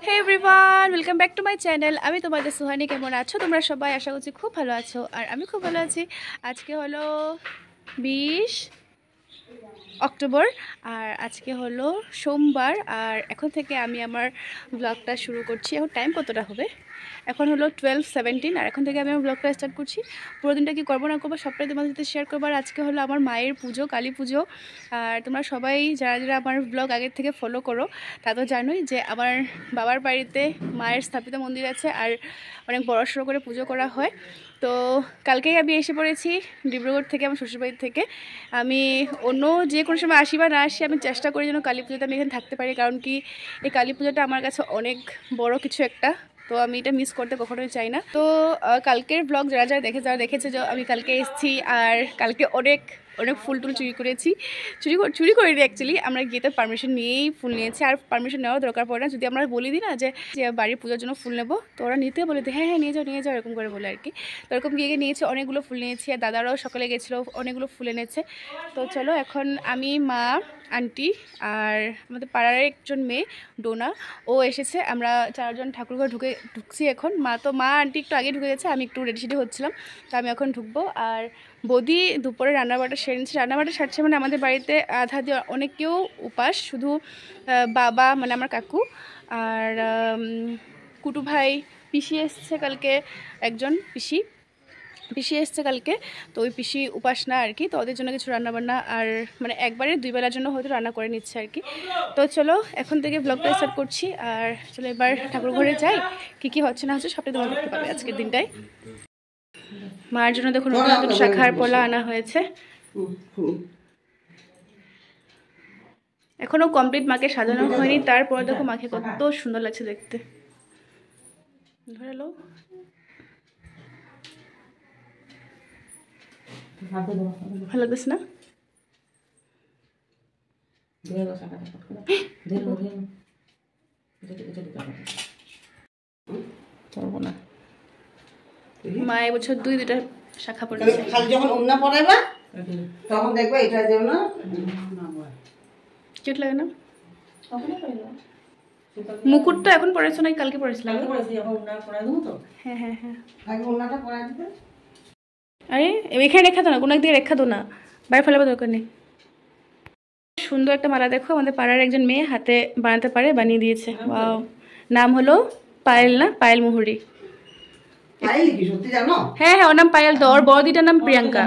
Hey everyone, welcome back to my channel. আমি তোমাদের সুহানি। কেমন আছো তোমরা সবাই? আশা করছি খুব ভালো আছো, আর আমি খুব ভালো আছি। আজকে হলো 20 অক্টোবর, আর আজকে হলো সোমবার। আর এখন থেকে আমি আমার ব্লগটা শুরু করছি। এখন টাইম কতটা হবে? এখন হলো 12:17, আর এখন থেকে আমি আমার ব্লগটা স্টার্ট করছি। পুরো দিনটা কী করবো না করবো সবটাই তোমাদের সাথে শেয়ার করবো। আর আজকে হলো আমার মায়ের পুজো, কালী পুজো। আর তোমরা সবাই যারা যারা আমার ব্লগ আগের থেকে ফলো করো তা তো জানোই যে আমার বাবার বাড়িতে মায়ের স্থাপিত মন্দির আছে, আর অনেক বড়সড় করে পুজো করা হয়। তো কালকেই আমি এসে পড়েছি ডিব্রুগড় থেকে, আমার শ্বশুরবাড়ির থেকে। আমি অন্য যে কোনো সময় আসি বা না আসি, আমি চেষ্টা করি যেন কালী পুজোতে আমি এখানে থাকতে পারি। কারণ কি, এই কালী পুজোটা আমার কাছে অনেক বড় কিছু একটা, তো আমি এটা মিস করতে কখনোই চাই না। তো কালকের ব্লগ যারা যারা দেখেছে যে আমি কালকে এসেছি, আর কালকে অনেক অনেক ফুল টুল চুরি করেছি। চুরি করিনি অ্যাকচুয়ালি, আমরা গিয়ে তো পারমিশন নিয়েই ফুল নিয়েছি। আর পারমিশন নেওয়ার দরকার পড়ে না, যদি আমরা বলি দিই না যে বাড়ির পুজোর জন্য ফুল নেবো, তো ওরা নিতে বলে দিই, হ্যাঁ নিয়ে যাও এরকম করে বলে আর কি। তো এরকম গিয়ে নিয়েছি, অনেকগুলো ফুল নিয়েছি। আর দাদারাও সকালে গেছিলো, অনেকগুলো ফুল এনেছে। তো চলো, এখন আমি, মা, আন্টি আর আমাদের পাড়ার একজন মেয়ে ডোনা, ও এসেছে। আমরা চারজন ঠাকুরঘর ঢুকছি এখন। মা আন্টি একটু আগে ঢুকে গেছে, আমি একটু রেডি হচ্ছিলাম। তো আমি এখন ঢুকবো। আর বৌদি দুপুরে রান্নাবাটা সেরে নিচ্ছে। রান্নাবাটা সারছে মানে আমাদের বাড়িতে আধা দিয়ে অনেক কেউ উপাস, শুধু বাবা মানে আমার কাকু আর কুটু ভাই, পিসি এসছে কালকে, একজন পিসি এসছে কালকে। তো ওই পিসি উপাস না আর কি, তো ওদের জন্য কিছু রান্নাবান্না আর মানে একবারে 2 বেলার জন্য হয়তো রান্না করে নিচ্ছে আর কি। তো চলো এখন থেকে ব্লগটা স্টার্ট করছি। আর চলো এবার ঠাকুর ঘরে যাই, কী হচ্ছে না হচ্ছে সবটাই তোমরা দেখতে পাবে আজকের দিনটায়। মায়ের জন্য দেখুন নতুন নতুন শাখার পোলা আনা হয়েছে। এখনো কমপ্লিট মাকে সাজানো হয়নি, তারপর দেখো মাকে কত সুন্দর লাগছে দেখতে। ধরে লো, ভালো লাগছে না? মা এবছর 2টা শাখা পড়েছে। খালি যখন ওন্না পড়াইবা তখন দেখবা এটা যেন কিউট লাগে না? মুকুটটা এখন পড়েছো না, কালকে পড়েছিলাম? হ্যাঁ হ্যাঁ হ্যাঁ, আগে ওন্নাটা পড়াই দিবে। আরে এখানে রেখা দো না, কোনো একদিকে রেখা দো না, বাইরে ফেলাবার দরকার নেই। সুন্দর একটা মালা দেখো, আমাদের পাড়ার একজন মেয়ে হাতে বানাতে পারে, বানিয়ে দিয়েছে। ওয়াও, নাম হলো পায়েল, না পায়েল মুহুরি। পায়েল কি সত্যি জানো? হ্যাঁ হ্যাঁ, ওর নাম পায়েল। তো ওর বড়দিটার নাম প্রিয়াঙ্কা।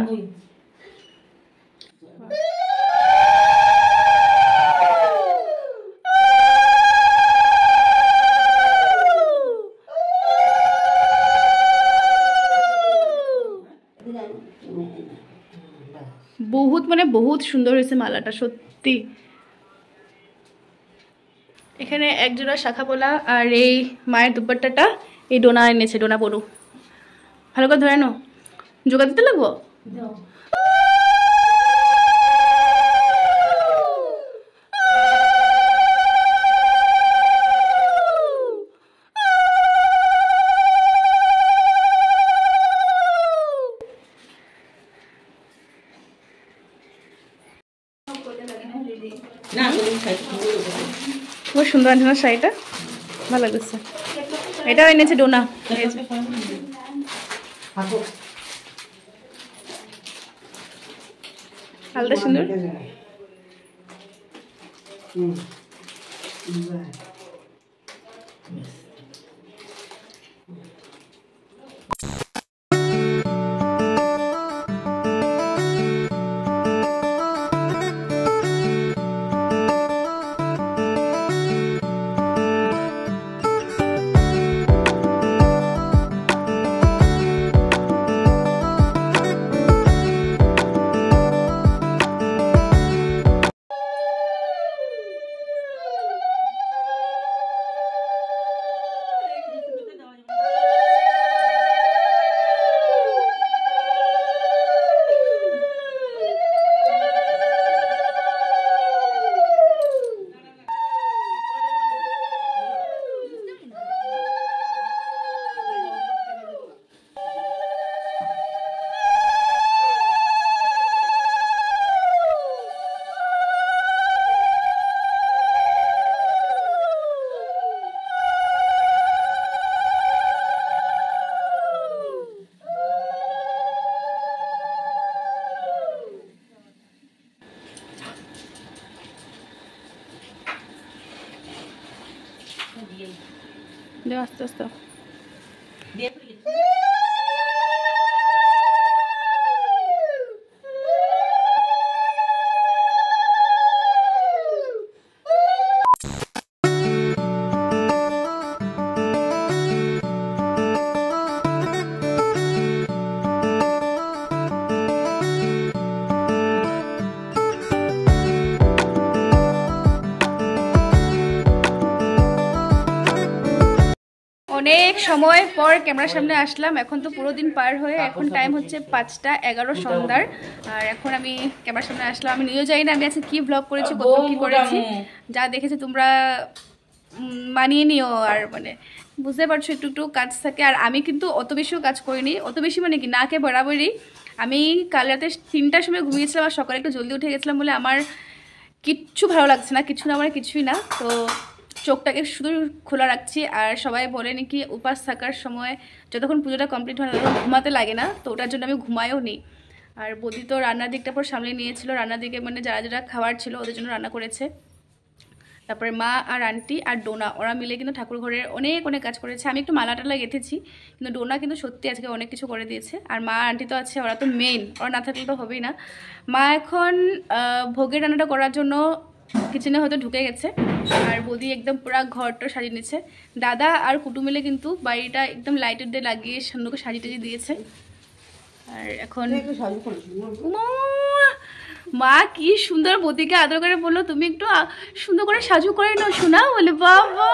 বহুত সুন্দর হয়েছে মালাটা সত্যি। এখানে একজোড়া শাখা পোলা, আর এই মায়ের দুপাট্টাটা এই ডোনা এনেছে, ডোনা পড়ু। ভালো করে ধরে নো, জোগা দিতে লাগবো। খুব সুন্দর আনছে শাড়িটা, ভালো লাগছে। এটাও এনেছে ডোনা। আলাদা সুন্দর। আস্তে আস্তে অনেক সময় পর ক্যামেরার সামনে আসলাম। এখন তো পুরো দিন পার হয়ে এখন টাইম হচ্ছে 5:11 সন্ধ্যার। আর এখন আমি ক্যামেরার সামনে আসলাম। আমি নিজেও জানি না আমি আজকে কি ব্লগ করেছি, কত কি করেছি। যা দেখেছি তোমরা মানিয়ে নিও। আর মানে বুঝতে পারছো একটু একটু কাজ থাকে। আর আমি কিন্তু অত বেশিও কাজ করিনি, অত বেশি মানে কি নাকে বরাবরই। আমি কাল রাতে 3টার সময় ঘুমিয়েছিলাম আর সকালে একটু জলদি উঠে গেছিলাম বলে আমার কিচ্ছু ভালো লাগছে না, কিছু না মানে কিছুই না। তো চোখটাকে শুধু খোলা রাখছি। আর সবাই বলে নাকি উপাস থাকার সময় যতক্ষণ পুজোটা কমপ্লিট হয় না তখন ঘুমাতে লাগে না, তো ওটার জন্য আমি ঘুমায়ও নি। আর বৌদি তো রান্নার দিকটা পর সামলে নিয়েছিল, রান্নার দিকে মানে যারা যারা খাবার ছিল ওদের জন্য রান্না করেছে। তারপরে মা আর আন্টি আর ডোনা ওরা মিলে কিন্তু ঠাকুর ঘরের অনেক অনেক কাজ করেছে। আমি একটু মালা টালা গেঁথেছি, কিন্তু ডোনা কিন্তু সত্যি আজকে অনেক কিছু করে দিয়েছে। আর মা আন্টি তো আছে, ওরা তো মেইন, ওরা না থাকলে তো হবেই না। মা এখন ভোগের রান্নাটা করার জন্য কিচেনে হয়তো ঢুকে গেছে। আর বৌদি একদম পুরো ঘরটা সাজিয়ে নিচ্ছে। দাদা আর কুটু মিলে কিন্তু বাড়িটা একদম লাইটের দিয়ে লাগিয়ে সুন্দর সাজিয়ে টাজিয়ে দিয়েছে। আর এখন মা কি সুন্দর বৌদিকে আদর করে বললো তুমি একটু সুন্দর করে সাজু করে নাও শোনা। বলে বাবা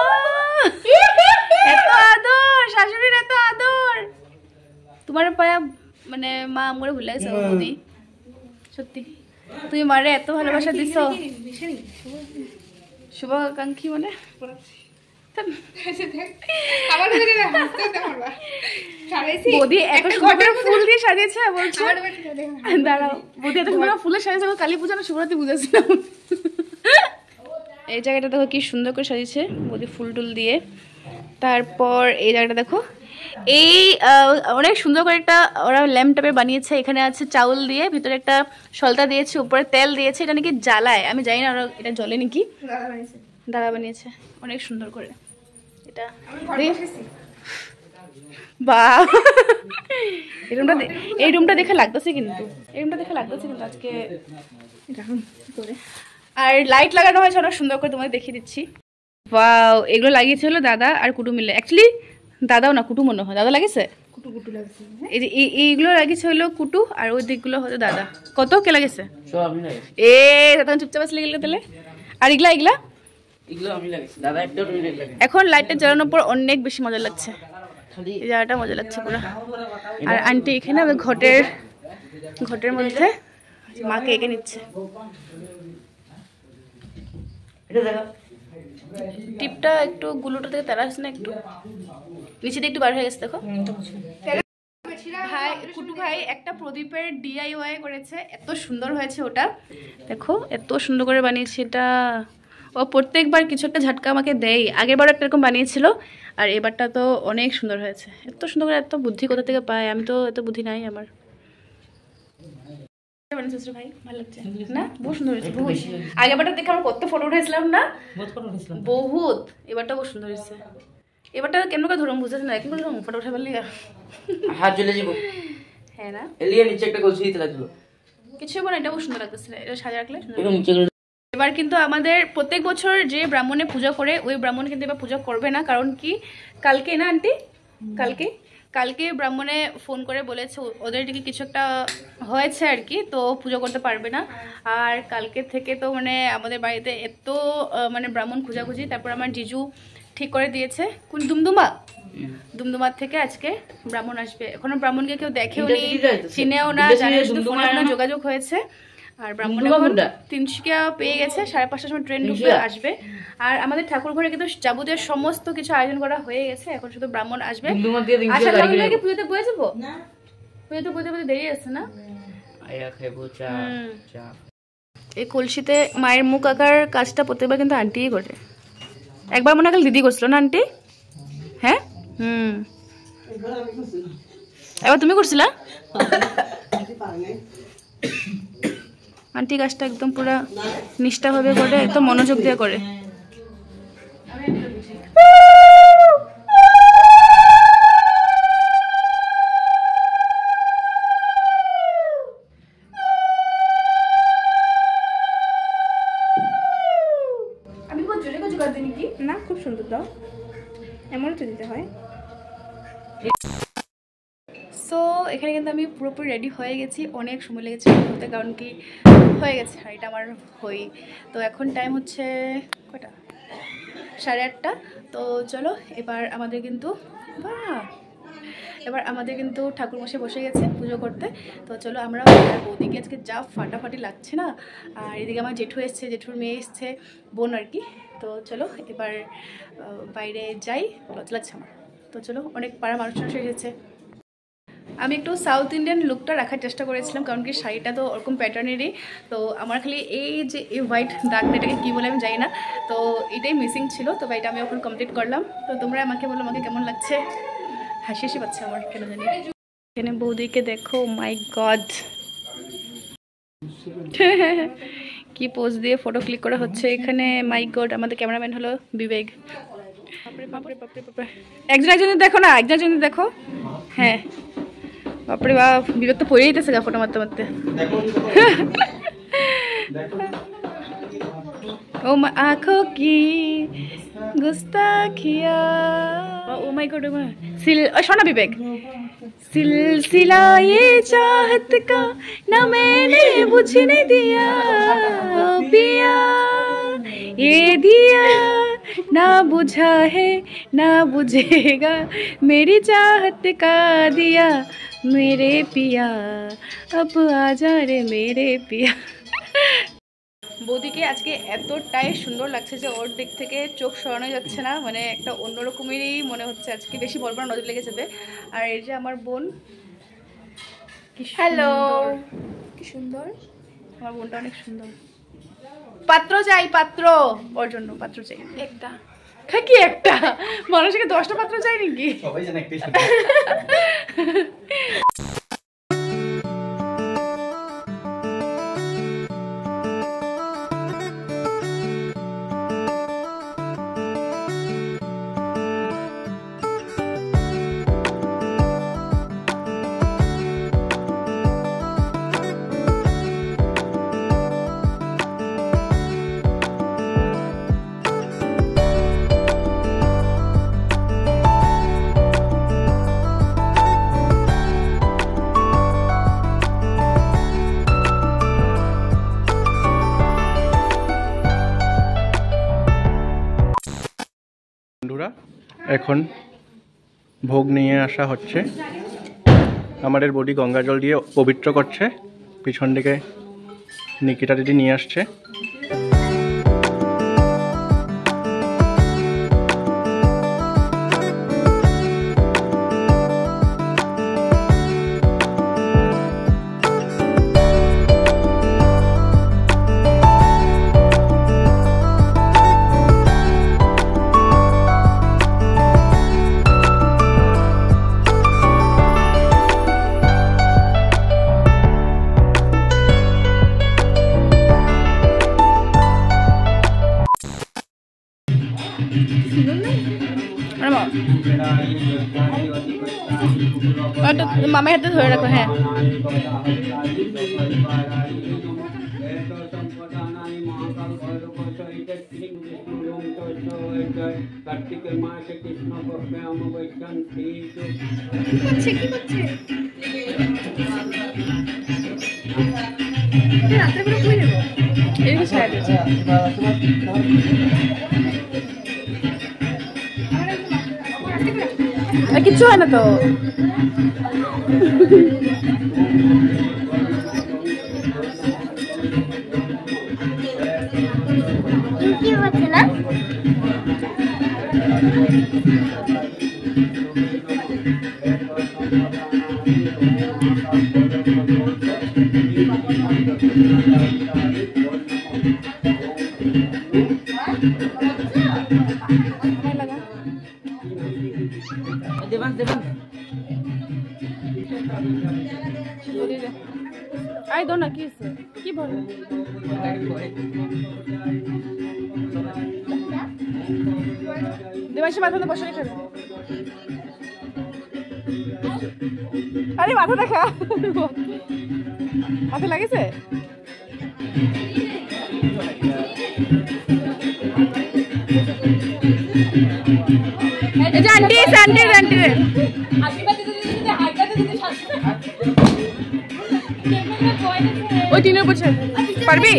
এত আদর, শাশুড়ির এত আদর। তোমার পায়া মানে মা আমরে ভুলে গেছে বৌদি, সত্যি তুমি মারে এত ভালোবাসা দিছো। শুভাকাঙ্ক্ষী মানে বৌদি এত সুন্দর ফুল দিয়ে সাজিয়েছে বলছে। দাঁড়াও, বৌদি এত সুন্দর ফুলে সাজিয়েছে কালী পূজা না শিবরাত্রি বুঝেছিলাম। এই জায়গাটা দেখো কি সুন্দর করে সাজিয়েছে বৌদি ফুল টুল দিয়ে। তারপর এই জায়গাটা দেখো, এই অনেক সুন্দর করে একটা ওরা ল্যাম্প টাইপের বানিয়েছে। এখানে আছে চাউল দিয়ে, ভিতরে একটা সলতা দিয়েছে, উপরে তেল দিয়েছে। এটা নাকি জ্বালায়, আমি জানি না ওরা এটা জ্বলে নাকি। দাদা বানিয়েছে অনেক সুন্দর করে এটা। বাহ এই রুমটা দেখে লাগতেছে কিন্তু, এই রুমটা দেখে লাগতেছে কিন্তু আজকে করে। আর লাইট লাগানো হয়েছে অনেক সুন্দর করে, তোমাদের দেখিয়ে দিচ্ছি। ওয়াও, এগুলো লাগিয়েছে হলো দাদা আর কুটু মিলে। অ্যাকচুয়ালি দাদাও না কুটু মনে হয়, দাদা লাগিয়েছে। এই যে এইগুলো লাগিয়েছে হলো কুটু, আর ওই দিকগুলো হয়তো দাদা। কত কে লাগিয়েছে? এ তখন চুপচাপ আসলে গেলে তাহলে। আর এগুলা এগুলা এখন লাইটটা জ্বালানোর পর অনেক বেশি মজা লাগছে, এই জায়গাটা মজা লাগছে পুরো। আর আন্টি এখানে ঘটের মধ্যে মাকে এঁকে নিচ্ছে। টিপটা একটু গুলোটা থেকে তারা আসছে না, একটু নিচে দিয়ে একটু বার হয়ে গেছে দেখো। ভাই কুটু ভাই একটা প্রদীপের DIY করেছে, এত সুন্দর হয়েছে ওটা দেখো, এত সুন্দর করে বানিয়েছে এটা। ও প্রত্যেকবার কিছু একটা ঝাটকা আমাকে দেয়, আগেরবার একটা এরকম বানিয়েছিল, আর এবারটা তো অনেক সুন্দর হয়েছে। এত সুন্দর করে এত বুদ্ধি কোথা থেকে পায়, আমি তো এত বুদ্ধি নাই আমার। ভাই ভালো লাগছে না? বহুত সুন্দর হয়েছে। আগেরবারটা দেখে আমরা কত ফটো উঠেছিলাম না, বহুত। এবারটা বহুত সুন্দর হয়েছে। এবারটা কেন করে ধরুন বুঝেছ না, এখন ধরুন ফটো উঠে পারলি হাত জ্বলে যাব। হ্যাঁ না এলিয়ে নিচে একটা কলসি দিতে লাগলো, কিছু বলে এটা বহুত সুন্দর লাগতেছিল, এটা সাজা রাখলে সুন্দর। এবার কিন্তু আমাদের প্রত্যেক বছর যে ব্রাহ্মণে পূজা করে ওই ব্রাহ্মণ কিন্তু এবার পূজা করবে না। কারণ কি কালকে না আন্টি, কালকে ব্রাহ্মণে ফোন করে বলেছে ওদের দিকে কিছু একটা হয়েছে আর কি, তো পুজো করতে পারবে না। আর কালকে থেকে তো মানে আমাদের বাড়িতে এত মানে ব্রাহ্মণ খোঁজাখুঁজি। তারপর আমার জিজু ঠিক করে দিয়েছে কোন দুমদুমার থেকে আজকে ব্রাহ্মণ আসবে। এখনো ব্রাহ্মণকে কেউ দেখেও নি, চিনেও না, জানে শুধু ফোনে যোগাযোগ হয়েছে। আর ব্রাহ্মণ এখন 300 পেয়ে গেছে, 5:30টার সময় ট্রেন ঢুকবে আসবে। আর আমাদের ঠাকুর ঘরে কিন্তু যাবতীয় সমস্ত কিছু আয়োজন করা হয়ে গেছে, এখন শুধু ব্রাহ্মণ আসবে। আশা করি কি পুজোতে বয়ে যাবো, পুজোতে বইতে বইতে দেরি আছে না। এই কলসিতে মায়ের মুখ আঁকার কাজটা প্রত্যেকবার কিন্তু আন্টিই করে। একবার মনে হয় দিদি করছিল না আন্টি? হ্যাঁ এবার তুমি করছিলা? আন্টি কাজটা একদম পুরা নিষ্ঠাভাবে করে, একদম মনোযোগ দিয়ে করে। সুন্দর দাও, এমনও তো দিতে হয়। সো এখানে কিন্তু আমি পুরোপুরি রেডি হয়ে গেছি, অনেক সময় লেগেছে হতে, কারণ কি হয়ে গেছে শাড়িটা আমার হই। তো এখন টাইম হচ্ছে কটা, 8:30। তো চলো এবার আমাদের কিন্তু ঠাকুরমশাই বসে গেছে পুজো করতে। তো চলো আমরা বৌদিকে আজকে যা ফাটাফাটি লাগছে না। আর এদিকে আমার জেঠু এসছে, জেঠুর মেয়ে এসছে, বোন আর কি। তো চলো এবার বাইরে যাই, লজ্জা লাগছে আমার। তো চলো, অনেক পাড়া মানুষ এসেছে। আমি একটু সাউথ ইন্ডিয়ান লুকটা রাখার চেষ্টা করেছিলাম, কারণ কি শাড়িটা তো ওরকম প্যাটার্নেরই। তো আমার খালি এই যে এই হোয়াইট দাগটা, এটাকে কী বলে আমি জানি না, তো এটাই মিসিং ছিল। তো এটা আমি এখন কমপ্লিট করলাম। তো তোমরা আমাকে বলো আমাকে কেমন লাগছে। হাসি হাসি পাচ্ছে আমার, কেন জানি। এখানে বৌদিকে দেখো, মাই গড কি পোজ দিয়ে ফটো ক্লিক করা হচ্ছে এখানে। মাই গড, আমাদের ক্যামেরাম্যান হলো বিবেক। একজনের দেখো না, একজনের দেখো। হ্যাঁ বাপরে বাপ, বিবেক তো পড়ে যেতেছে গা ফটো মারতে মারতে। ও মা আঁখোं की गुस्ताखिया, ও মাই গড, শোনা বিবেক। सिलसिला ये चाहत का ना मैंने बुझने दिया, पिया ये दिया ना बुझा है ना बुझेगा, मेरी चाहत का दिया मेरे पिया, अब आजा रे मेरे पिया। বৌদিকে আজকে এতটাই সুন্দর লাগছে যে ওর দিক থেকে চোখ সরানো যাচ্ছে না, মানে একটা অন্যরকমেরই মনে হচ্ছে আজকে, বেশি বড় বড় নজর লেগে যাবে। আর এই যে আমার বোন, হ্যালো, কি সুন্দর, আমার বোনটা অনেক সুন্দর। পাত্র চাই, পাত্র, ওর জন্য পাত্র চাই একটা। কি একটা, মানুষকে 10টা পাত্র চাই নাকি? সবাই জানে একটাই। এখন ভোগ নিয়ে আসা হচ্ছে, আমাদের বডি গঙ্গা জল দিয়ে পবিত্র করছে। পিছন দিকে নিকিতা দিদি নিয়ে আসছে। মামার হাতে ধরে রাখো। হ্যাঁ, কার্তিকের মাসে কৃষ্ণ পক্ষে অমাবস্যান কিচ্ছু হয় না তো। কি হচ্ছে না? দেবান দেবান আই দো না, কি বল? দেবাংশী মাথাতে বসে খাবে। আরে মাথা দেখা, মাথা লাগেছে। এই যে আন্টি আন্টি রে ওই টিনের উপর পারবি?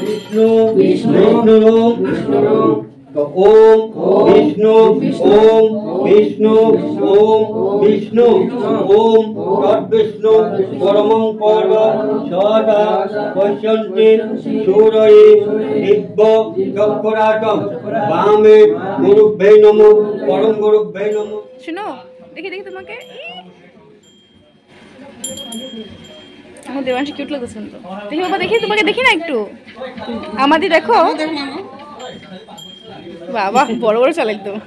विष्णु विष्णु ओम विष्णु ओम विष्णु ओम विष्णु ओम तद्विष्णु परमं पर्व सदा पश्यन्ति सूरये दिव्य चक्राटं वामे गुरुभ्यै नमो परम गुरुभ्यै नमो। শুনো দেখি দেখি তোমাকে আমার দেবাংশ কিউট লাগছে তো। দেখি বাবা দেখি তোমাকে দেখি না একটু আমাদের দেখো বাবা বড় বড় চাল একদম।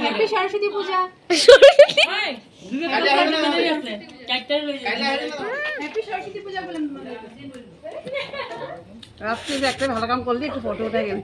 হ্যাপি সরস্বতী পূজা। হ্যাপি সরস্বতী পূজা বলেন রাত্রে একটা ভালো কাম করলি একটু ফটো উঠে গেল।